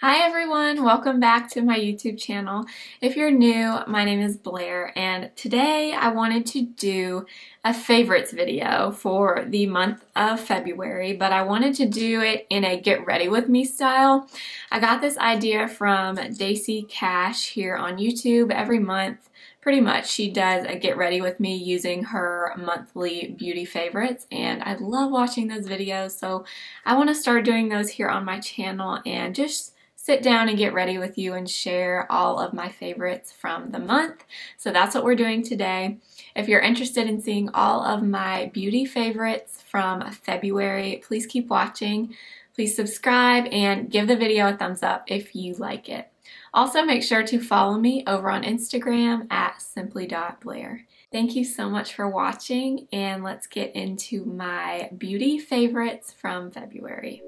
Hi everyone, welcome back to my YouTube channel. If you're new, my name is Blair and today I wanted to do a favorites video for the month of February, but I wanted to do it in a get ready with me style. I got this idea from Dacey Cash here on YouTube. Every month, pretty much, she does a get ready with me using her monthly beauty favorites, and I love watching those videos, so I want to start doing those here on my channel and just sit down and get ready with you and share all of my favorites from the month. So that's what we're doing today. If you're interested in seeing all of my beauty favorites from February, please keep watching. Please subscribe and give the video a thumbs up if you like it. Also, make sure to follow me over on Instagram at simply.blair. Thank you so much for watching, and let's get into my beauty favorites from February.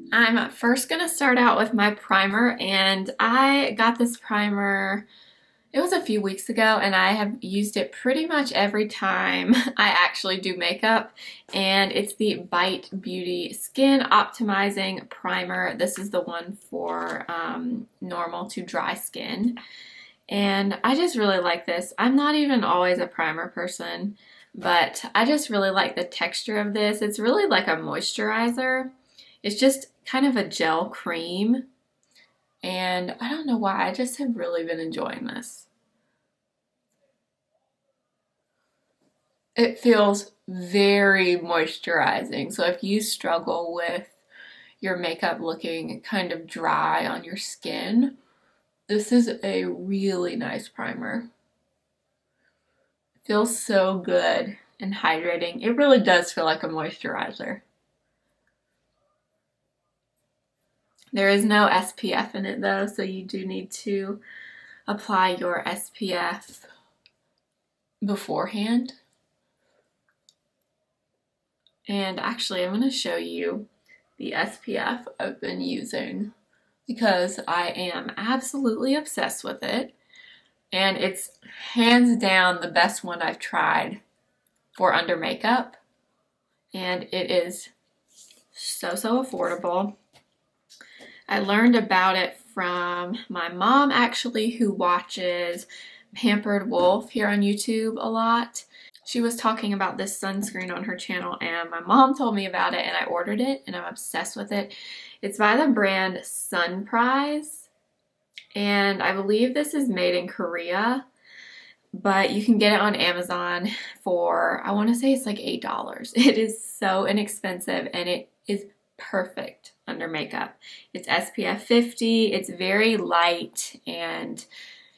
I'm first going to start out with my primer, and I got this primer, it was a few weeks ago, and I have used it pretty much every time I actually do makeup, and it's the Bite Beauty Skin Optimizing Primer. This is the one for normal to dry skin, and I just really like this. I'm not even always a primer person, but I just really like the texture of this. It's really like a moisturizer. It's just kind of a gel cream, and I don't know why, I just have really been enjoying this. It feels very moisturizing, so if you struggle with your makeup looking kind of dry on your skin, this is a really nice primer. It feels so good and hydrating. It really does feel like a moisturizer. There is no SPF in it though, so you do need to apply your SPF beforehand. And actually, I'm going to show you the SPF I've been using because I am absolutely obsessed with it. And it's hands down the best one I've tried for under makeup. And it is so affordable. I learned about it from my mom, actually, who watches Pampered Wolf here on YouTube a lot. She was talking about this sunscreen on her channel, and my mom told me about it, and I ordered it, and I'm obsessed with it. It's by the brand Sunprise, and I believe this is made in Korea, but you can get it on Amazon for, I want to say it's like $8. It is so inexpensive, and it is perfect under makeup. It's SPF 50, it's very light, and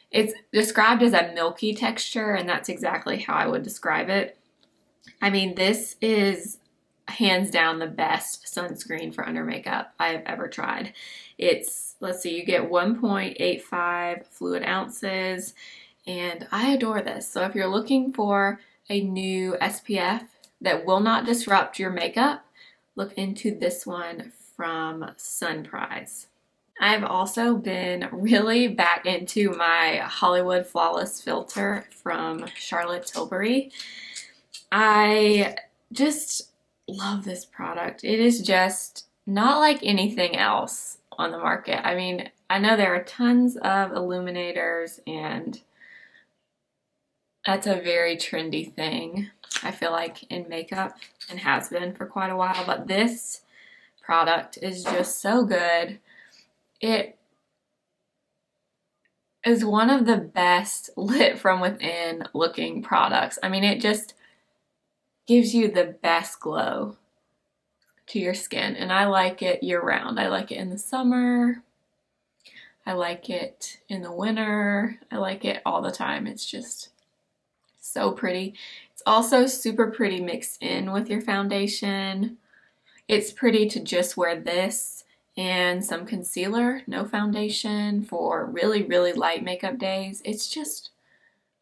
it's described as a milky texture, and that's exactly how I would describe it. I mean, this is hands down the best sunscreen for under makeup I have ever tried. It's, let's see, you get 1.85 fluid ounces, and I adore this. So if you're looking for a new SPF that will not disrupt your makeup, look into this one from Sunprise. I've also been really back into my Hollywood Flawless filter from Charlotte Tilbury. I just love this product. It is just not like anything else on the market. I mean, I know there are tons of illuminators, and that's a very trendy thing, I feel like, in makeup, and has been for quite a while, but this product is just so good. It is one of the best lit from within looking products. I mean, it just gives you the best glow to your skin, and I like it year round. I like it in the summer, I like it in the winter, I like it all the time. It's just so pretty. It's also super pretty mixed in with your foundation. It's pretty to just wear this and some concealer, no foundation, for really light makeup days. It's just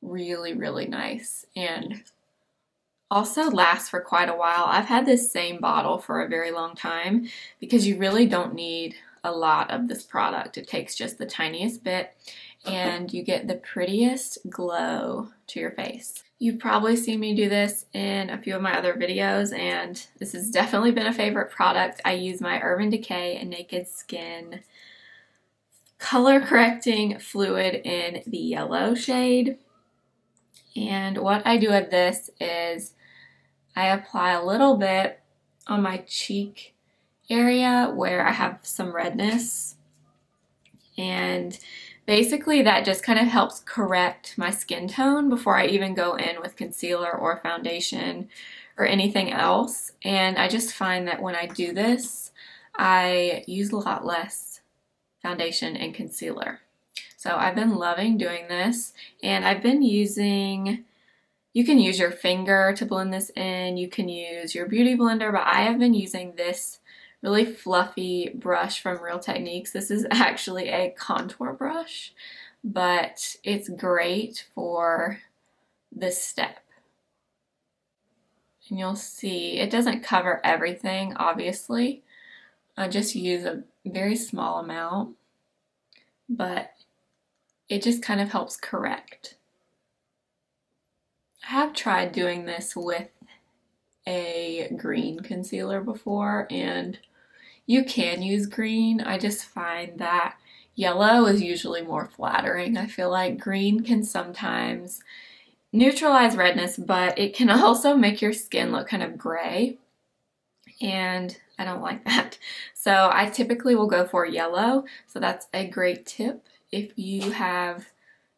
really nice, and also lasts for quite a while. I've had this same bottle for a very long time because you really don't need a lot of this product. It takes just the tiniest bit, and you get the prettiest glow to your face. You've probably seen me do this in a few of my other videos, and this has definitely been a favorite product. I use my Urban Decay and Naked Skin color correcting fluid in the yellow shade. And what I do with this is I apply a little bit on my cheek area where I have some redness, and basically that just kind of helps correct my skin tone before I even go in with concealer or foundation or anything else. And I just find that when I do this, I use a lot less foundation and concealer. So I've been loving doing this, and I've been using, you can use your finger to blend this in, you can use your beauty blender, but I have been using this really fluffy brush from Real Techniques. This is actually a contour brush, but it's great for this step. And you'll see it doesn't cover everything, obviously. I just use a very small amount, but it just kind of helps correct. I have tried doing this with a green concealer before, and you can use green. I just find that yellow is usually more flattering. I feel like green can sometimes neutralize redness, but it can also make your skin look kind of gray, and I don't like that. So I typically will go for yellow. So that's a great tip if you have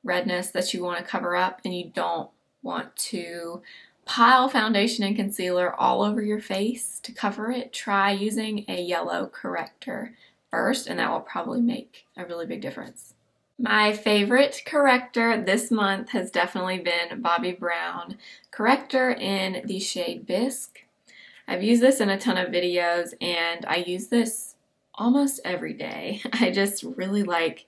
redness that you want to cover up and you don't want to pile foundation and concealer all over your face to cover it. Try using a yellow corrector first, and that will probably make a really big difference. My favorite corrector this month has definitely been Bobbi Brown corrector in the shade Bisque. I've used this in a ton of videos, and I use this almost every day. I just really like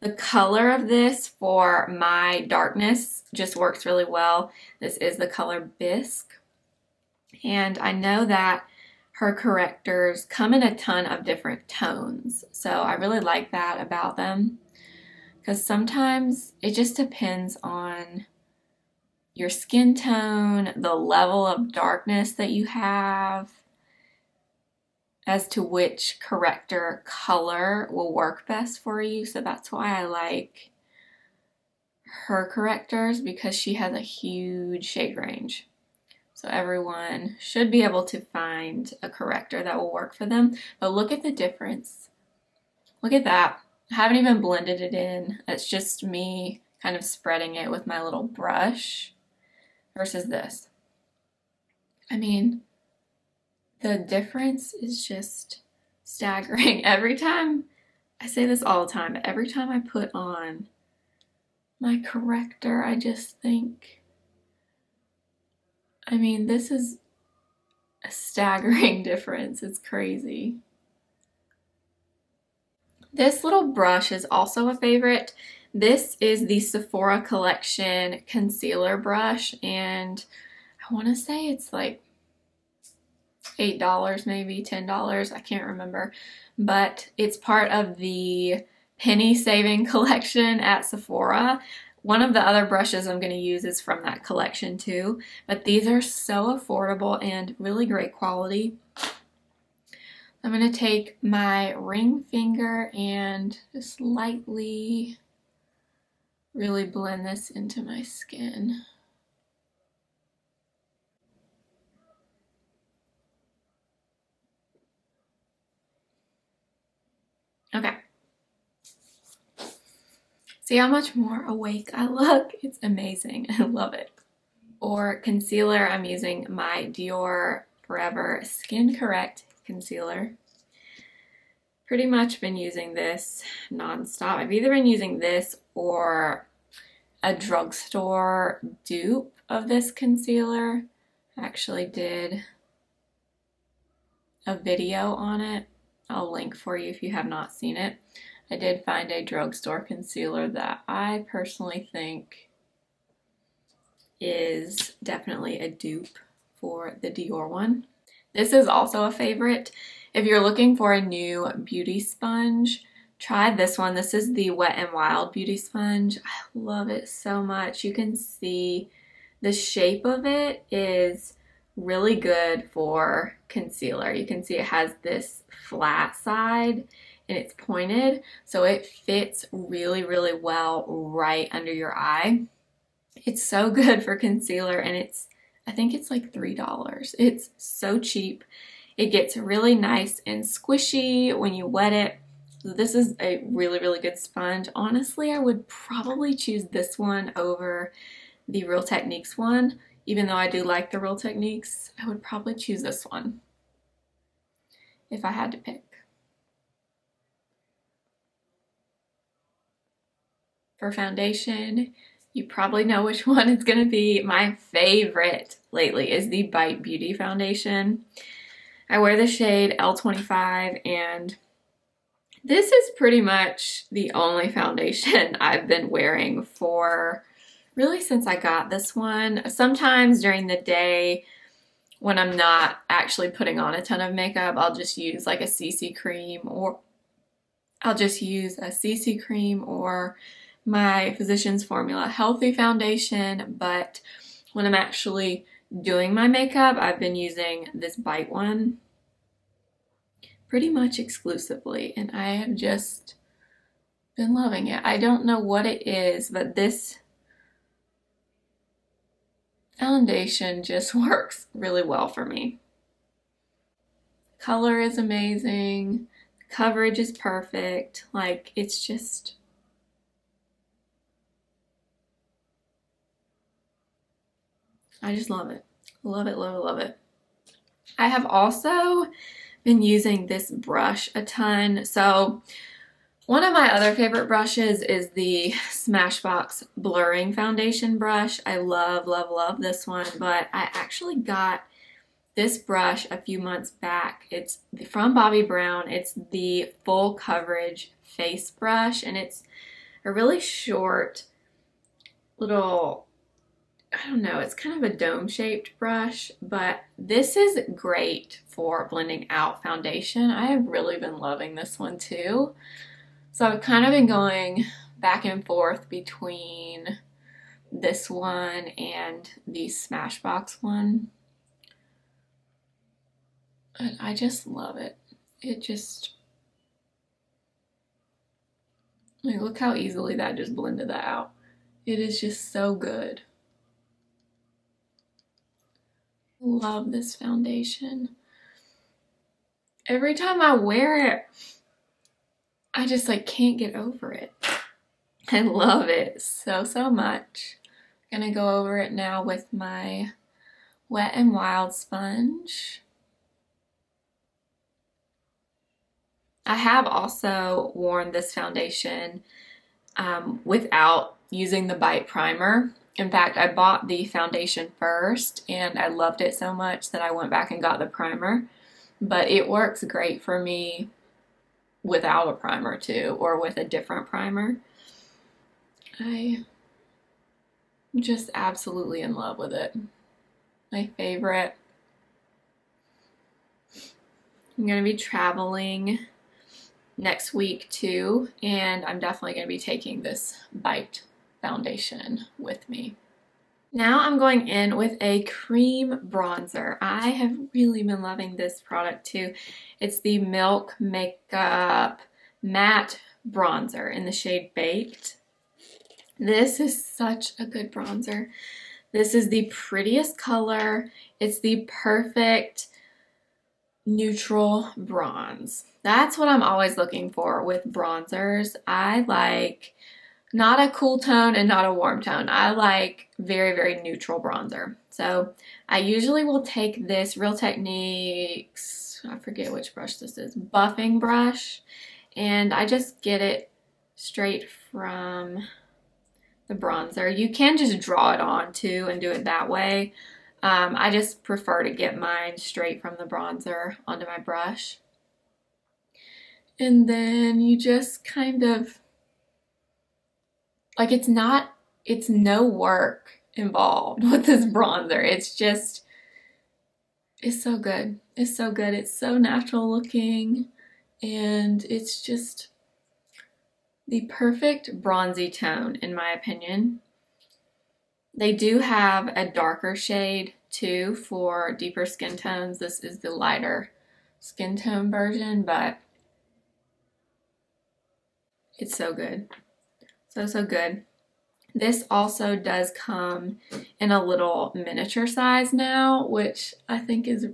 the color of this for my darkness, just works really well. This is the color Bisque, and I know that her correctors come in a ton of different tones, so I really like that about them, because sometimes it just depends on your skin tone, the level of darkness that you have, as to which corrector color will work best for you. So that's why I like her correctors, because she has a huge shade range. So everyone should be able to find a corrector that will work for them. But look at the difference. Look at that. I haven't even blended it in. It's just me kind of spreading it with my little brush versus this. I mean, the difference is just staggering. Every time, I say this all the time, but every time I put on my corrector, I just think, I mean, this is a staggering difference. It's crazy. This little brush is also a favorite. This is the Sephora Collection concealer brush, and I want to say it's like $8, maybe $10, I can't remember, but it's part of the penny saving collection at Sephora. One of the other brushes I'm going to use is from that collection too, but these are so affordable and really great quality. I'm going to take my ring finger and just lightly really blend this into my skin. Okay. See how much more awake I look? It's amazing. I love it. For concealer, I'm using my Dior Forever Skin Correct concealer. Pretty much been using this nonstop. I've either been using this or a drugstore dupe of this concealer. I actually did a video on it. I'll link for you if you have not seen it. I did find a drugstore concealer that I personally think is definitely a dupe for the Dior one. This is also a favorite. If you're looking for a new beauty sponge, try this one. This is the Wet n Wild Beauty Sponge. I love it so much. You can see the shape of it is really good for concealer. You can see it has this flat side and it's pointed, so it fits really, really well right under your eye. It's so good for concealer, and I think it's like $3. It's so cheap. It gets really nice and squishy when you wet it. This is a really, really good sponge. Honestly, I would probably choose this one over the Real Techniques one. Even though I do like the Real Techniques, I would probably choose this one if I had to pick. For foundation, you probably know which one it's going to be. My favorite lately is the Bite Beauty foundation. I wear the shade L25, and this is pretty much the only foundation I've been wearing for really since I got this one. Sometimes during the day when I'm not actually putting on a ton of makeup, I'll just use like a CC cream, or my Physicians Formula Healthy Foundation. But when I'm actually doing my makeup, I've been using this Bite one pretty much exclusively, and I have just been loving it. I don't know what it is, but this foundation just works really well for me. Color is amazing. Coverage is perfect. Like, it's just... I just love it. Love it, love it, love it. I have also been using this brush a ton. So one of my other favorite brushes is the Smashbox Blurring Foundation brush. I love, love, love this one, but I actually got this brush a few months back. It's from Bobbi Brown. It's the Full Coverage Face Brush, and it's a really short little, I don't know, it's kind of a dome-shaped brush, but this is great for blending out foundation. I have really been loving this one too. So I've kind of been going back and forth between this one and the Smashbox one. And I just love it. It just, like, look how easily that just blended that out. It is just so good. Love this foundation. Every time I wear it, I just like can't get over it. I love it so, so much. I'm gonna go over it now with my Wet n Wild sponge. I have also worn this foundation without using the Bite primer. In fact, I bought the foundation first and I loved it so much that I went back and got the primer. But it works great for me without a primer too, or with a different primer. I'm just absolutely in love with it. My favorite. I'm going to be traveling next week too, and I'm definitely going to be taking this Bite foundation with me. Now I'm going in with a cream bronzer. I have really been loving this product too. It's the Milk Makeup Matte Bronzer in the shade Baked. This is such a good bronzer. This is the prettiest color. It's the perfect neutral bronze. That's what I'm always looking for with bronzers. I like not a cool tone and not a warm tone. I like very, very neutral bronzer. So I usually will take this Real Techniques, I forget which brush this is, buffing brush, and I just get it straight from the bronzer. You can just draw it on too and do it that way. I just prefer to get mine straight from the bronzer onto my brush. And then you just kind of, like, it's no work involved with this bronzer. It's so good. It's so good. It's so natural looking, and it's just, the perfect bronzy tone, in my opinion. They do have a darker shade too for deeper skin tones. This is the lighter skin tone version, but it's so good. So good. This also does come in a little miniature size now, which I think is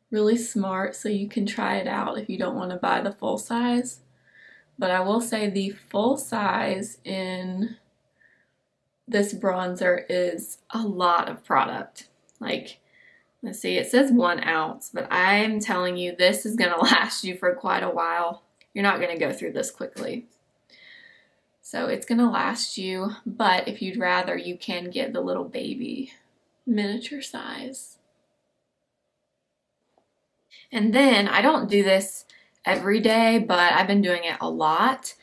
really smart, so you can try it out if you don't want to buy the full size. But I will say the full size in this bronzer is a lot of product. Like, let's see, it says 1 ounce, but I'm telling you, this is going to last you for quite a while. You're not going to go through this quickly. So it's going to last you, but if you'd rather, you can get the little baby miniature size. And then, I don't do this every day, but I've been doing it a lot.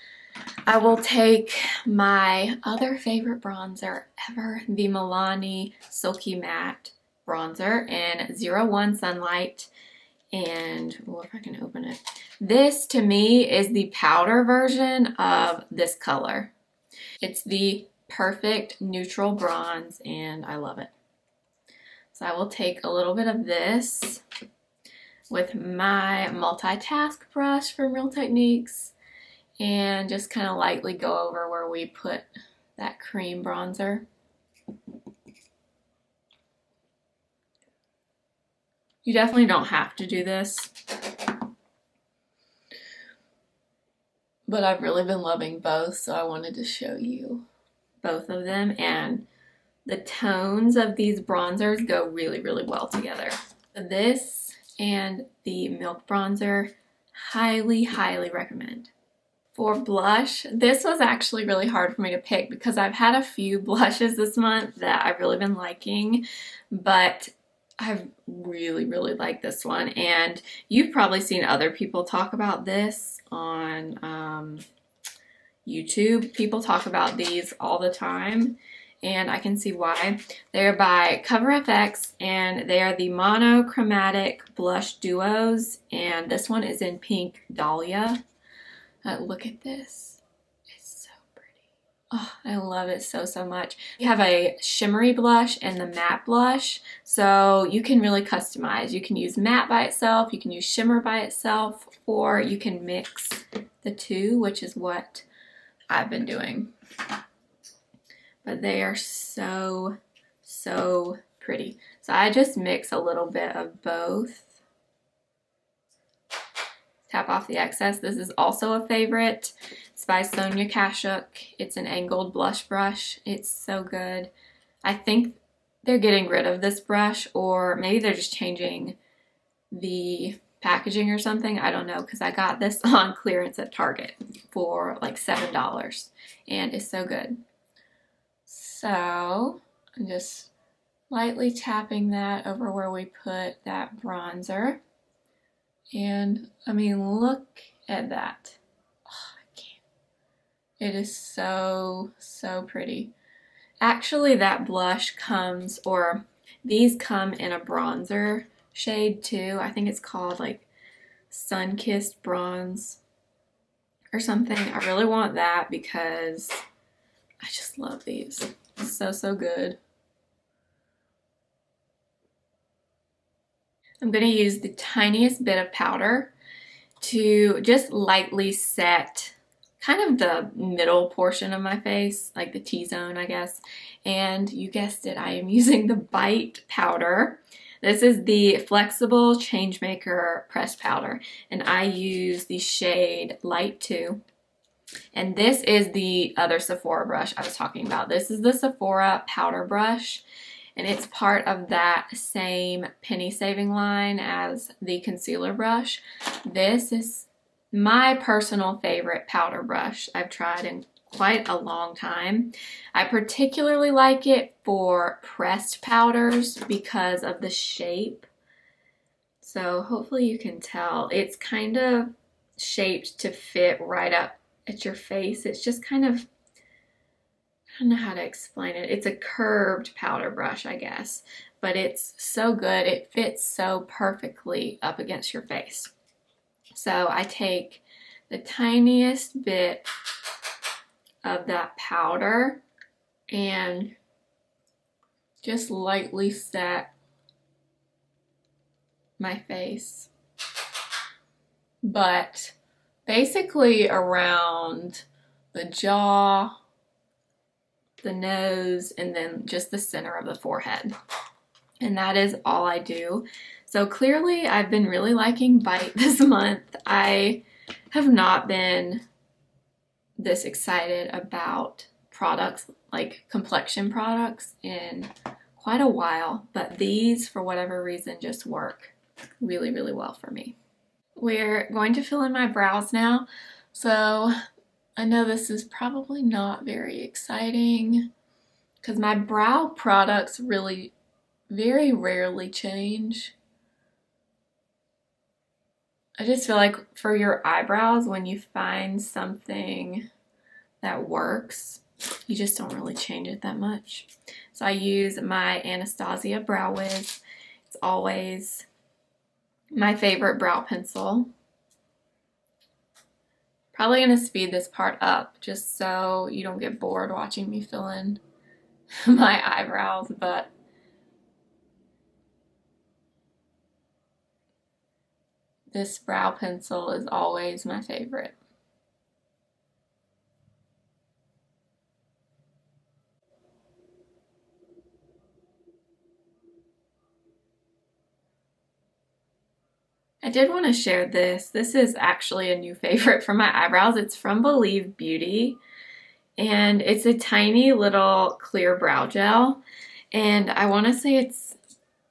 I will take my other favorite bronzer ever, the Milani Silky Matte Bronzer in 01 Sunlight. And, oh, if I can open it. This, to me, is the powder version of this color. It's the perfect neutral bronze, and I love it. So I will take a little bit of this with my multitask brush from Real Techniques and just kind of lightly go over where we put that cream bronzer. You definitely don't have to do this, but I've really been loving both, so I wanted to show you both of them, and the tones of these bronzers go really, really well together. This and the Milk Bronzer, highly, highly recommend. For blush, this was actually really hard for me to pick because I've had a few blushes this month that I've really been liking, but I've really, really liked this one, and you've probably seen other people talk about this on YouTube. People talk about these all the time, and I can see why. They're by CoverFX, and they are the Monochromatic Blush Duos, and this one is in pink Dahlia. Look at this. Oh, I love it so, so much. You have a shimmery blush and the matte blush, so you can really customize. You can use matte by itself, you can use shimmer by itself, or you can mix the two, which is what I've been doing. But they are so, so pretty. So I just mix a little bit of both. Tap off the excess. This is also a favorite. It's by Sonia Kashuk. It's an angled blush brush. It's so good. I think they're getting rid of this brush, or maybe they're just changing the packaging or something. I don't know, because I got this on clearance at Target for like $7, and it's so good. So I'm just lightly tapping that over where we put that bronzer. And I mean, look at that. Oh, I can't. It is so, so pretty. Actually, that blush comes, or these come in a bronzer shade too. I think it's called like Sun-Kissed Bronze or something. I really want that because I just love these. So, so good. I'm going to use the tiniest bit of powder to just lightly set kind of the middle portion of my face, like the T-zone, I guess. And you guessed it, I am using the Bite powder. This is the Flexible Changemaker pressed powder, and I use the shade Light 2. And this is the other Sephora brush I was talking about. This is the Sephora powder brush, and it's part of that same penny saving line as the concealer brush. This is my personal favorite powder brush I've tried in quite a long time. I particularly like it for pressed powders because of the shape. So hopefully you can tell. It's kind of shaped to fit right up at your face. It's just kind of, I don't know how to explain it. It's a curved powder brush, I guess, but it's so good. It fits so perfectly up against your face. So I take the tiniest bit of that powder and just lightly set my face. But basically around the jaw, the nose, and then just the center of the forehead. And that is all I do. So clearly I've been really liking Bite this month. I have not been this excited about products, like complexion products, in quite a while, but these, for whatever reason, just work really, really well for me. We're going to fill in my brows now. So I know this is probably not very exciting because my brow products really very rarely change. I just feel like for your eyebrows, when you find something that works, you just don't really change it that much. So I use my Anastasia Brow Wiz. It's always my favorite brow pencil. Probably gonna speed this part up just so you don't get bored watching me fill in my eyebrows, but this brow pencil is always my favorite. I did want to share this. This is actually a new favorite for my eyebrows. It's from Believe Beauty, and it's a tiny little clear brow gel, and I want to say it's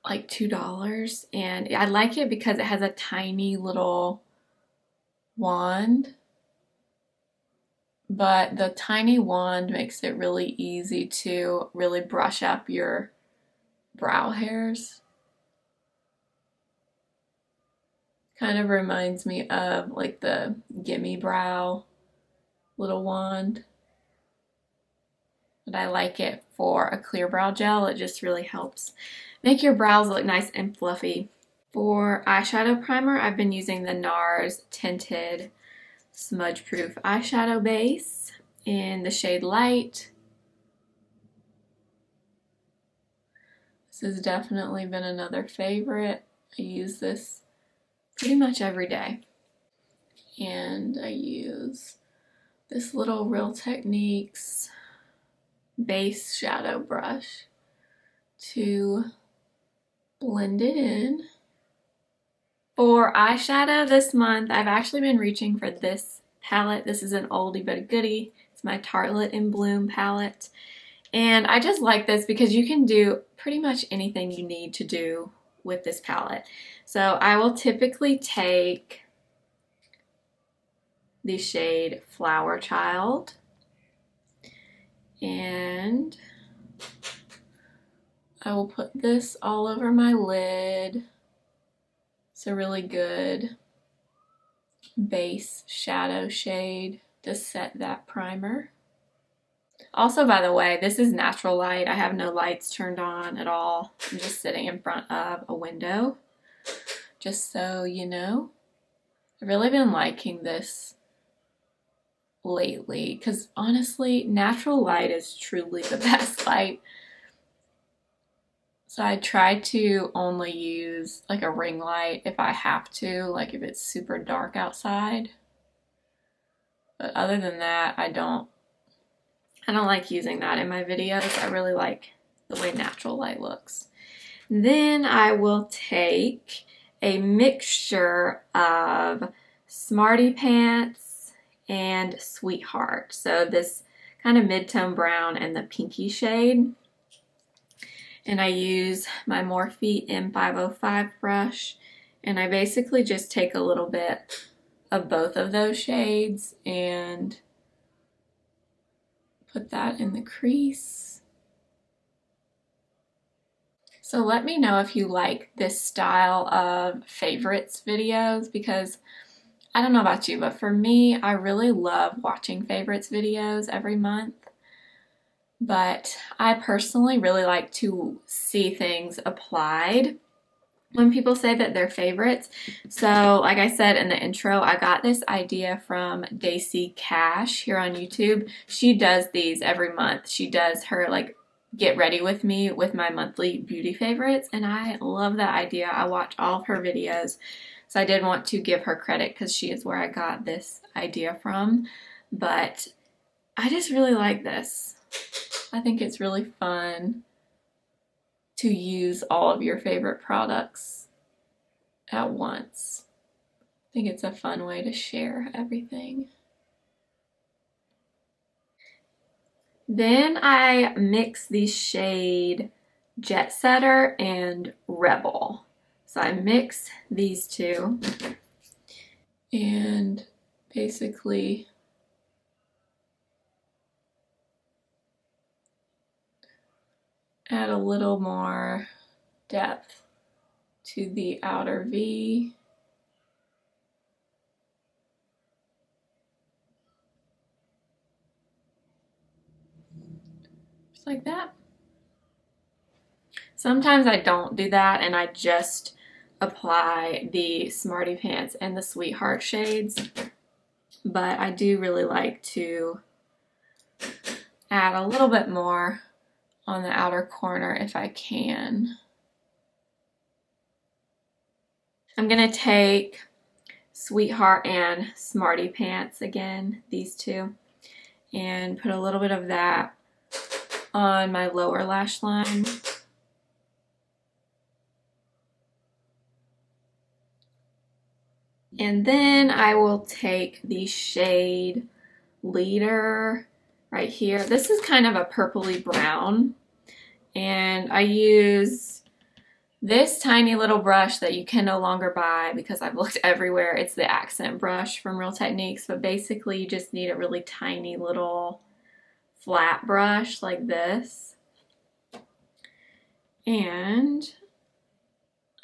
like $2, and I like it because it has a tiny little wand, but the tiny wand makes it really easy to really brush up your brow hairs. Kind of reminds me of like the Gimme Brow little wand. But I like it for a clear brow gel. It just really helps make your brows look nice and fluffy. For eyeshadow primer, I've been using the NARS Tinted Smudge Proof Eyeshadow Base in the shade Light. This has definitely been another favorite. I use this pretty much every day. And I use this little Real Techniques base shadow brush to blend it in. For eyeshadow this month, I've actually been reaching for this palette. This is an oldie but a goodie. It's my Tartelette in Bloom palette. And I just like this because you can do pretty much anything you need to do with this palette. So I will typically take the shade Flower Child and I will put this all over my lid. It's a really good base shadow shade to set that primer. Also, by the way, this is natural light. I have no lights turned on at all. I'm just sitting in front of a window, just so you know. I've really been liking this lately because honestly, natural light is truly the best light. So I try to only use like a ring light if I have to, like if it's super dark outside. But other than that, I don't like using that in my videos. I really like the way natural light looks. Then I will take a mixture of Smarty Pants and Sweetheart. So this kind of mid-tone brown and the pinky shade. And I use my Morphe M505 brush. And I basically just take a little bit of both of those shades and put that in the crease. So let me know if you like this style of favorites videos, because I don't know about you, but for me, I really love watching favorites videos every month. But I personally really like to see things applied. when people say that they're favorites. So like I said in the intro, I got this idea from Dacey Cash here on YouTube. She does these every month. She does her like get ready with me with my monthly beauty favorites, and I love that idea. I watch all of her videos. So I did want to give her credit because she is where I got this idea from. But I just really like this. I think it's really fun to use all of your favorite products at once. I think it's a fun way to share everything. Then I mix the shade Jet Setter and Rebel. So I mix these two and basically add a little more depth to the outer V. Just like that. Sometimes I don't do that and I just apply the Smarty Pants and the Sweetheart shades, but I do really like to add a little bit more on the outer corner if I can. I'm gonna take Sweetheart and Smarty Pants again, these two, and put a little bit of that on my lower lash line. And then I will take the shade Leader right here. This is kind of a purpley brown, and I use this tiny little brush that you can no longer buy because I've looked everywhere. It's the accent brush from Real Techniques, but basically you just need a really tiny little flat brush like this. And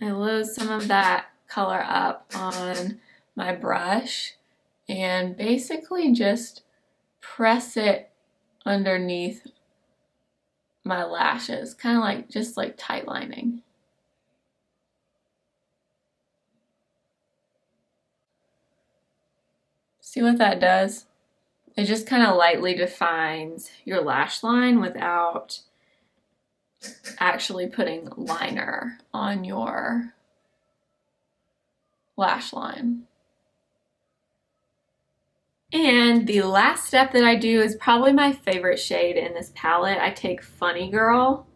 I load some of that color up on my brush and basically just press it underneath my lashes, kind of like just like tight lining. See what that does? It just kind of lightly defines your lash line without actually putting liner on your lash line. And the last step that I do is probably my favorite shade in this palette. I take Funny Girl,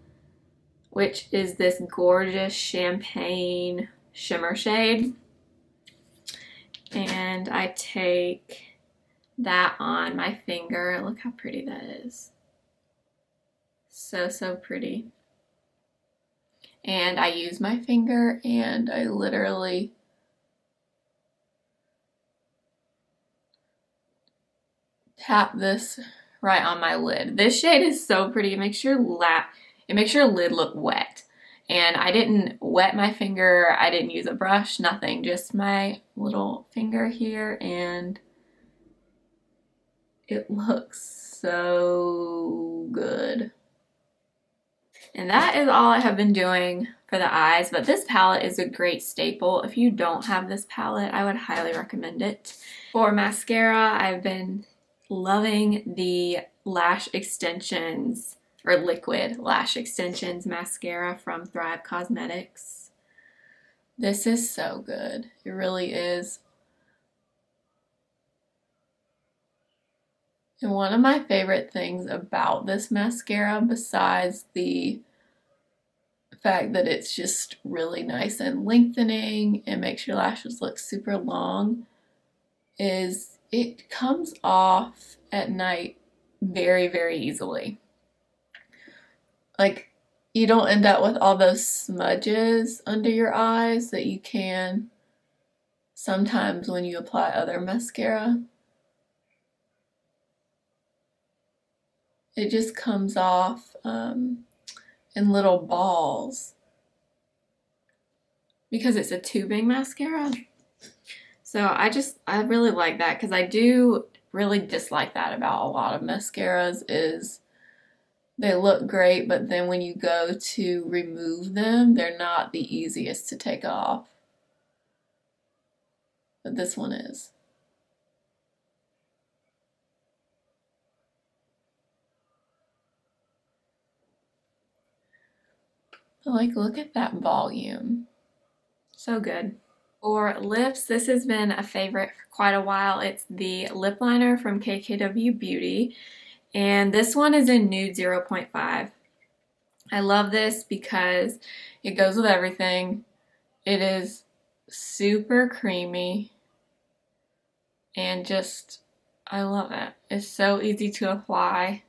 which is this gorgeous champagne shimmer shade. And I take that on my finger. Look how pretty that is. So, so pretty. And I use my finger and I literally tap this right on my lid. This shade is so pretty. It makes your lid look wet. And I didn't wet my finger, I didn't use a brush, nothing, just my little finger here, and it looks so good. And that is all I have been doing for the eyes, but this palette is a great staple. If you don't have this palette, I would highly recommend it. For mascara, I've been loving the lash extensions or liquid lash extensions mascara from Thrive Cosmetics. This is so good. It really is. And one of my favorite things about this mascara, besides the fact that it's just really nice and lengthening and makes your lashes look super long, is it comes off at night very, very easily. Like, you don't end up with all those smudges under your eyes that you can sometimes when you apply other mascara. It just comes off in little balls because it's a tubing mascara. So I really like that, because I do really dislike that about a lot of mascaras, is they look great, but then when you go to remove them, they're not the easiest to take off. But this one is. But like, look at that volume. So good. For lips, this has been a favorite for quite a while. It's the lip liner from KKW Beauty, and this one is in Nude 0.5. I love this because it goes with everything. It is super creamy and just, I love it. It's so easy to apply.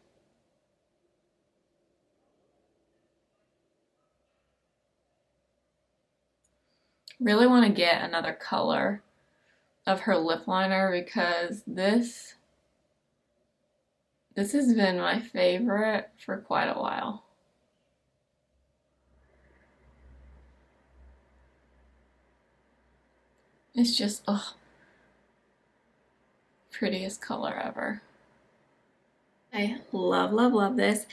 Really want to get another color of her lip liner because this has been my favorite for quite a while. It's just, oh, prettiest color ever. I love, love, love this.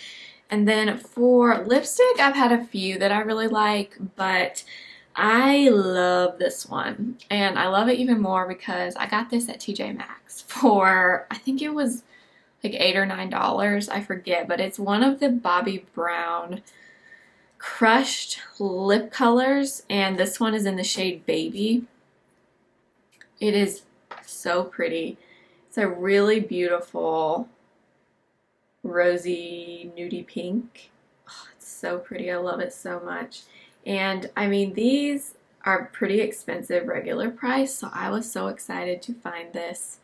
And then for lipstick, I've had a few that I really like, but I love this one. And I love it even more because I got this at TJ Maxx for, I think it was like $8 or $9, I forget, but it's one of the Bobbi Brown crushed lip colors, and this one is in the shade Baby. It is so pretty. It's a really beautiful rosy nudie pink. Oh, it's so pretty. I love it so much. And I mean, these are pretty expensive regular price, so I was so excited to find this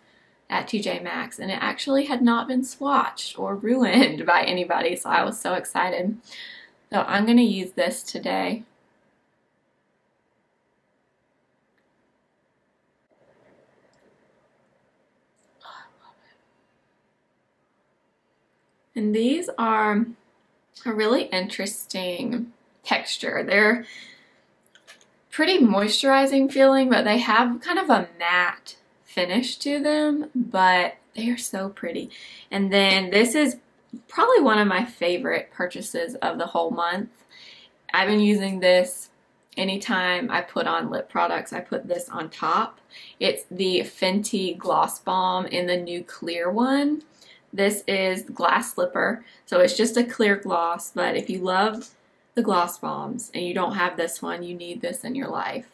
at TJ Maxx, and it actually had not been swatched or ruined by anybody, so I was so excited. So I'm going to use this today. And these are a really interesting texture. They're pretty moisturizing feeling, but they have kind of a matte finish to them, but they are so pretty. And then this is probably one of my favorite purchases of the whole month. I've been using this anytime I put on lip products. I put this on top. It's the Fenty Gloss Balm in the new clear one. This is Glass Slipper, so it's just a clear gloss, but if you love the gloss bombs and you don't have this one, you need this in your life.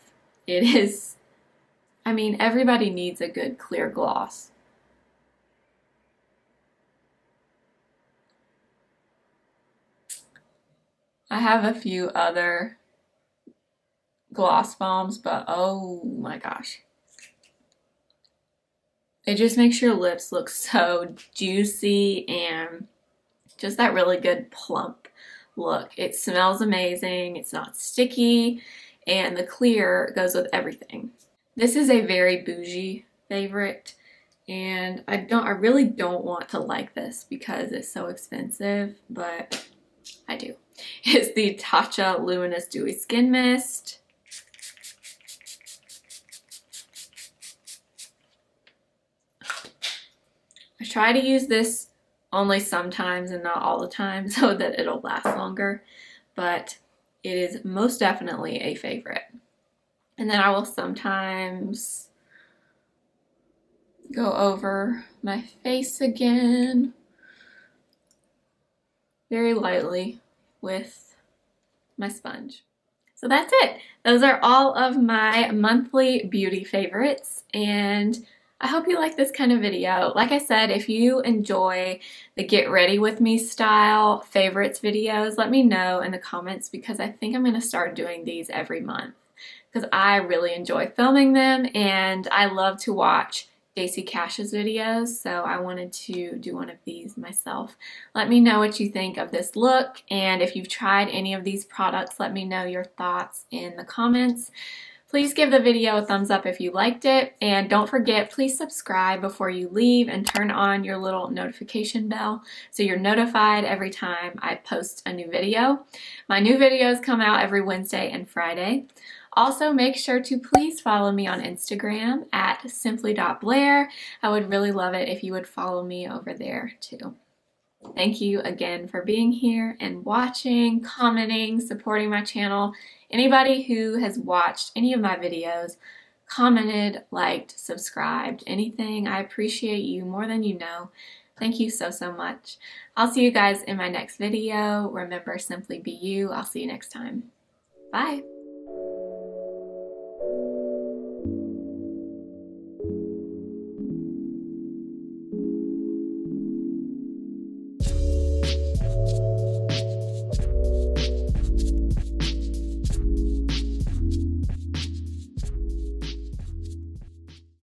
It is, I mean, everybody needs a good clear gloss. I have a few other gloss bombs, but oh my gosh. It just makes your lips look so juicy and just that really good plump look. It smells amazing, it's not sticky, and the clear goes with everything. This is a very bougie favorite, and I really don't want to like this because it's so expensive, but I do. It's the Tatcha Luminous Dewy Skin Mist. I try to use this only sometimes and not all the time so that it'll last longer, but it is most definitely a favorite. And then I will sometimes go over my face again very lightly with my sponge. So that's it. Those are all of my monthly beauty favorites, and I hope you like this kind of video. Like I said, if you enjoy the get ready with me style favorites videos, let me know in the comments because I think I'm going to start doing these every month because I really enjoy filming them and I love to watch Dacey Cash's videos, so I wanted to do one of these myself. Let me know what you think of this look, and if you've tried any of these products, let me know your thoughts in the comments. Please give the video a thumbs up if you liked it, and don't forget, please subscribe before you leave and turn on your little notification bell so you're notified every time I post a new video. My new videos come out every Wednesday and Friday. Also, make sure to please follow me on Instagram at simply.blair. I would really love it if you would follow me over there too. Thank you again for being here and watching, commenting, supporting my channel. Anybody who has watched any of my videos, commented, liked, subscribed, anything, I appreciate you more than you know. Thank you so, so much. I'll see you guys in my next video. Remember, simply be you. I'll see you next time. Bye.